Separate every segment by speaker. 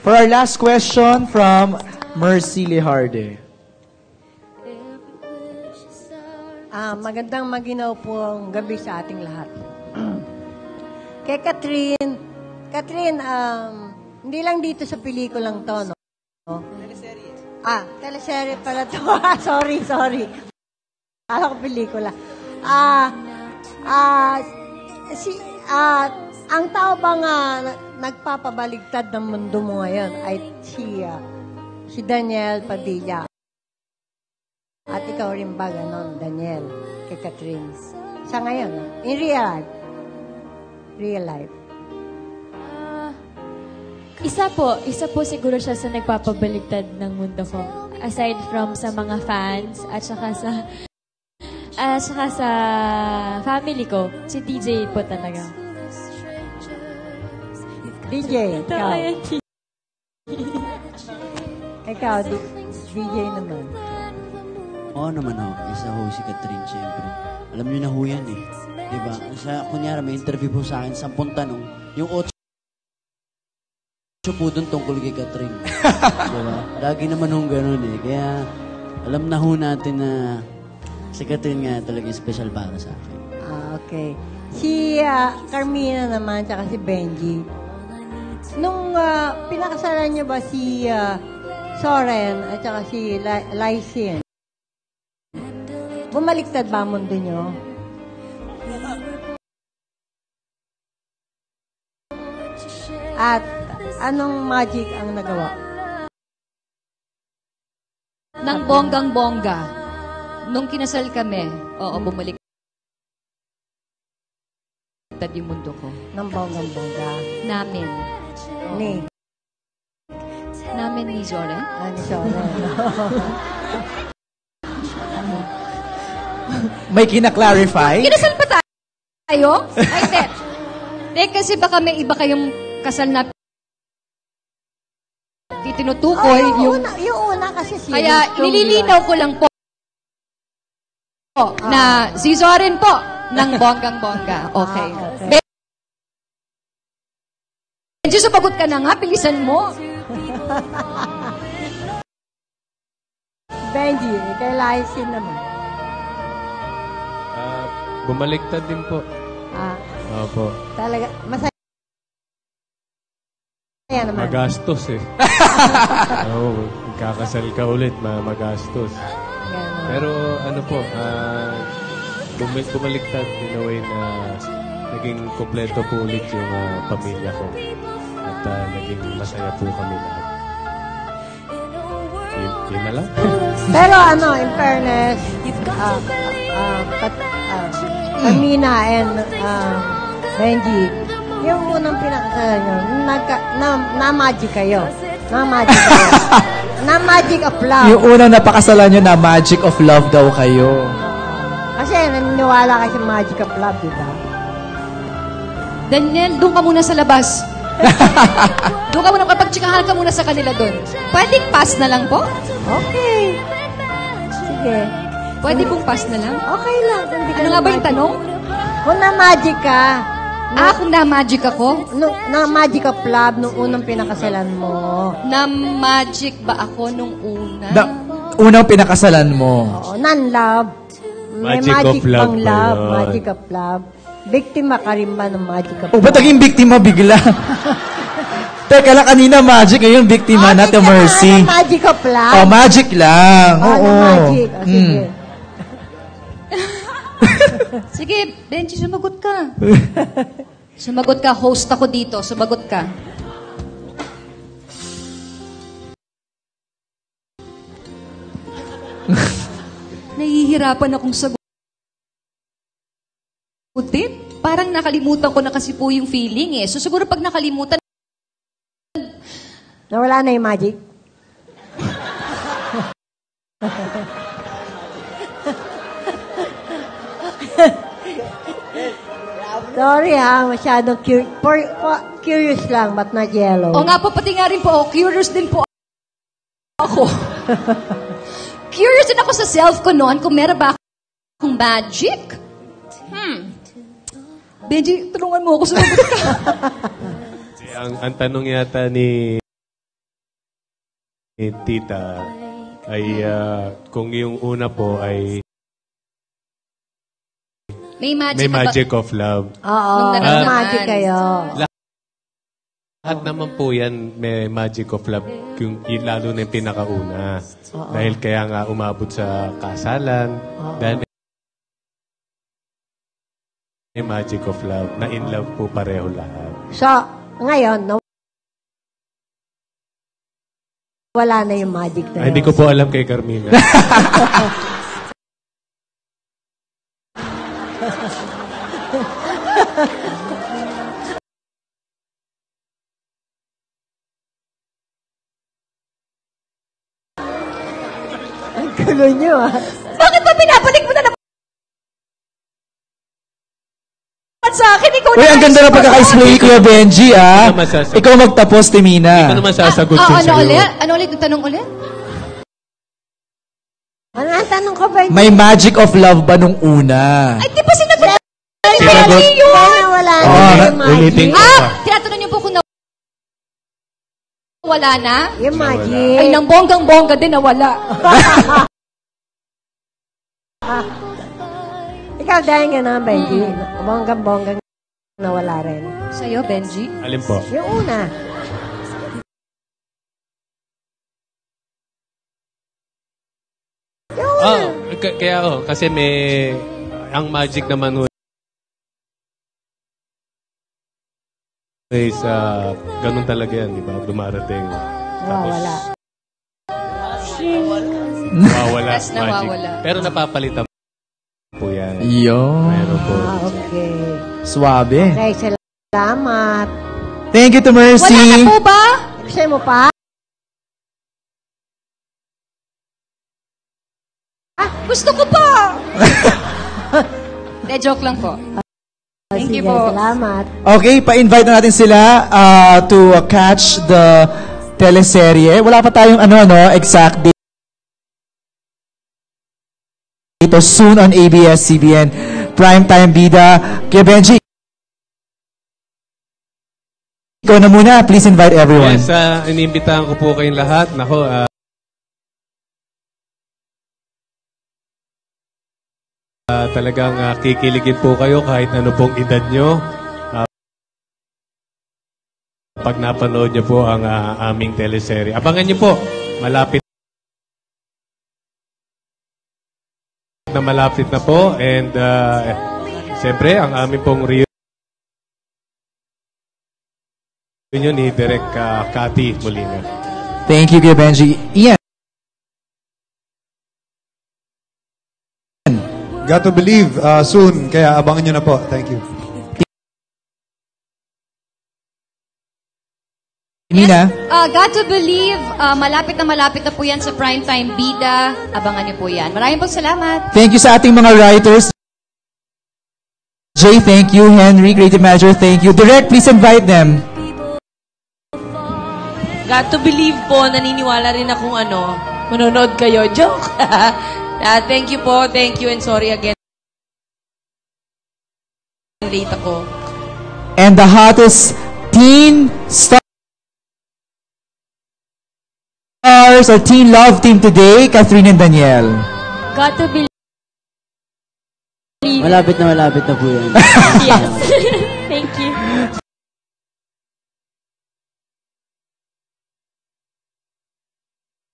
Speaker 1: For our last question from Mercy Lejarde.
Speaker 2: Magandang maginaw po ang gabi sa ating lahat. Kay Catherine, hindi lang dito sa pelikulang to, no? Teleserye. Teleserye pala to. Sorry. Akala ko pelikula. Ang tao ba nga nagpapabaligtad ng mundo mo ngayon ay si Daniel Padilla. At ikaw rin ba ganon, Daniel, kay Catherine? Sa ngayon, in real life.
Speaker 3: Isa po siguro siya sa nagpapabaligtad ng mundo ko. Aside from sa mga fans at saka sa family ko, si DJ po talaga.
Speaker 2: DJ, ikaw. Ikaw, DJ naman.
Speaker 4: Oo naman ho. Isa ho si Catherine, siyempre. Alam niyo na ho yan eh. Diba? Kunyara, may interview po sa akin, 10 tanong. Yung 8 po doon tungkol kay Catherine. Diba? Lagi naman ho ganun eh. Kaya, alam na ho natin na si Catherine nga talaga special para sa akin.
Speaker 2: Okay. Si Carmina naman, tsaka si Benji. Nung pinakasalan niyo ba si Soren at tsaka si Lysin? Bumaliktad ba ang mundo nyo? At anong magic ang nagawa?
Speaker 5: Nang bonggang-bongga. Nung kinasal kami, bumaliktad yung mundo ko.
Speaker 2: Nang bonggang-bongga?
Speaker 5: Namin ni Zoren?
Speaker 2: Ni Zoren.
Speaker 1: May kina-clarify?
Speaker 5: Kinasal pa tayo? Ay, hindi. Kasi baka may iba kayong kasal na tinutukoy.
Speaker 2: Yung una kasi siya.
Speaker 5: Kaya nililinaw ko lang po na si Zoren po ng bonggang-bongga. Okay. Benji, sumagot ka na nga. Pilisan mo.
Speaker 2: Benji, kay Lysin naman.
Speaker 6: Bumaliktad din po. Opo.
Speaker 2: Talaga, masaya naman.
Speaker 6: Magastos eh. Kakasal ka ulit, magastos. Pero ano po, bumaliktad in a way na naging kompleto po ulit yung pamilya ko. At naging masaya po kami lahat. Yun na lang.
Speaker 2: Pero in fairness, Carmina and Benji, yung unang pinakasalan nyo, na-magic kayo. Na-magic of love.
Speaker 1: Yung unang napakasalan nyo na magic of love daw kayo.
Speaker 2: Kasi naniniwala kayo sa magic of love, diba?
Speaker 5: Daniel, doon ka muna sa labas. Doon ka muna, kapag-tsikahan ka muna sa kanila doon. Pwedeng pass na lang po?
Speaker 2: Okay. Sige.
Speaker 5: Pwede pong pass na lang?
Speaker 2: Okay lang.
Speaker 5: Ano nga ba yung tanong?
Speaker 2: Kung na-magic ka.
Speaker 5: Kung na-magic ako?
Speaker 2: Na-magic of love nung unang pinakasalan mo.
Speaker 5: Na-magic ba ako nung una?
Speaker 1: Unang pinakasalan mo.
Speaker 2: Oo, non-love. May magic pang love. Magic of love. Biktima ka rin ba ng magic of love?
Speaker 1: Ba't naging biktima bigla? Teka lang, kanina magic, ngayon biktima natin, Mercy.
Speaker 2: Magic of love?
Speaker 1: Magic lang. Oo.
Speaker 2: Magic. Sige.
Speaker 5: Sige, Benji, sumagot ka. Sumagot ka, host ako dito. Sumagot ka. Nahihirapan akong sagutin. Parang nakalimutan ko na kasi po yung feeling eh. So siguro pag nakalimutan,
Speaker 2: nawala na yung magic? Sorry masyadong curious lang, but not yellow.
Speaker 5: O nga po, pati nga rin po, curious din po ako. Curious din ako sa self ko noon kung meron ba akong magic. Benji, tulungan mo ako, sumagot ka.
Speaker 6: Ang tanong yata ni tita ay kung yung una po ay
Speaker 5: May magic,
Speaker 6: may magic of love.
Speaker 2: Oo,
Speaker 5: Nung
Speaker 2: may
Speaker 5: naramdaman.
Speaker 2: magic kayo.
Speaker 6: Lahat naman po yan may magic of love, lalo na yung pinakauna. Dahil kaya nga umabot sa kasalan, dahil may magic of love, na in love po pareho lahat.
Speaker 2: So, ngayon, wala na yung magic na
Speaker 6: Ay, hindi ko po alam kay Carmina.
Speaker 2: Ang gulo nyo, ah.
Speaker 5: Bakit ba pinabalik mo na naman sa akin? Ikaw
Speaker 1: Uy, ang ganda na pagkaka-explain ni Kuya Benji, ah.
Speaker 6: Ano masasabi?
Speaker 1: Ikaw magtapos, Timina.
Speaker 6: Ano naman sasagot yun
Speaker 5: ano
Speaker 6: sa'yo?
Speaker 5: ulit? Ano ulit yung tanong ulit?
Speaker 2: Ano ang tanong ko ba?
Speaker 1: May magic of love ba nung una?
Speaker 5: Ay, di ba sinagot?
Speaker 6: Sinagot.
Speaker 2: Kaya wala na
Speaker 1: Oh,
Speaker 2: yung magic.
Speaker 6: ulitin ko pa.
Speaker 5: Tinatanong niyo po kung wala na?
Speaker 2: Yung magic.
Speaker 5: Ay, nang bonggang-bongga din nawala.
Speaker 2: Ikaw dahil nga na, Benji. Bonggang-bonggang nawala rin.
Speaker 5: Sa'yo, Benji?
Speaker 6: Alin po?
Speaker 2: Yung una.
Speaker 6: Kaya kasi may, ang magic naman ho is, ganun talaga yan, di ba? Dumarating.
Speaker 2: Wala.
Speaker 6: Nawawala.
Speaker 5: Yes, nawawala.
Speaker 6: Pero napapalitan po yan.
Speaker 1: Yun.
Speaker 6: Meron po.
Speaker 2: Okay.
Speaker 1: Suwabe.
Speaker 2: Okay, salamat.
Speaker 1: Thank you to Mercy.
Speaker 5: Wala na po ba?
Speaker 2: Gusto mo pa?
Speaker 5: Gusto ko pa! De, joke lang po. Thank you
Speaker 2: Sige,
Speaker 5: po.
Speaker 2: salamat.
Speaker 1: Okay, pa-invite na natin sila to catch the teleserye. Wala pa tayong exact date. Ito soon on ABS-CBN. Primetime Bida. Kaya Benji, ikaw na muna. Please invite everyone.
Speaker 6: Yes, iniimbitahan ko po kayong lahat. Nako, talagang kikiligin po kayo kahit ano pong edad nyo. Pag napanood nyo po ang aming teleserye. Abangan nyo po. Malapit na po. And siyempre, ang aming pong reunion ni Direk Cathy Molina.
Speaker 1: Thank you, Kuya Benji. Ian.
Speaker 7: Got to believe soon, kaya abangan nyo na po. Thank you.
Speaker 1: Mina.
Speaker 5: Got to believe, malapit na po yan sa Primetime Bida. Abangan niyo po yan. Maraming pong salamat.
Speaker 1: Thank you sa ating mga writers. Jay, thank you. Henry, creative manager, thank you. Direct, please invite them.
Speaker 8: Got to believe po, naniniwala rin akong manonood kayo. Joke! Thank you po, thank you, and sorry again. Late ako.
Speaker 1: And the hottest teen stars or teen love team today, Catherine and Danielle.
Speaker 3: Got to believe.
Speaker 4: Malapit na po yan.
Speaker 3: Yes. Thank you.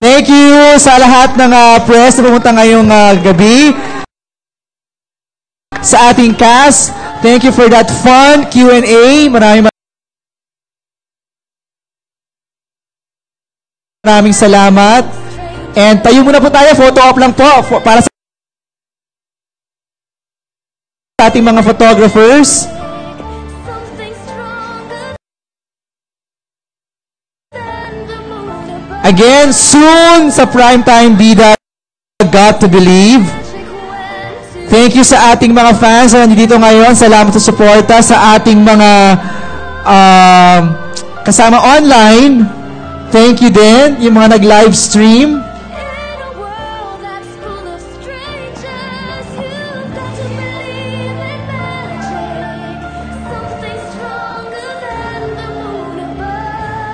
Speaker 1: Thank you sa lahat ng press na pumunta ngayong gabi. Sa ating cast, thank you for that fun Q&A. Maraming salamat. And tayo muna po tayo, photo op lang po para sa ating mga photographers. Again, soon sa Primetime Bida, Got to Believe. Thank you sa ating mga fans na nandito ngayon. Salamat sa suporta sa ating mga kasama online. Thank you din, yung mga nag-live stream.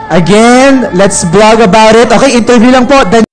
Speaker 1: Again, let's vlog about it. Okay, interview lang po.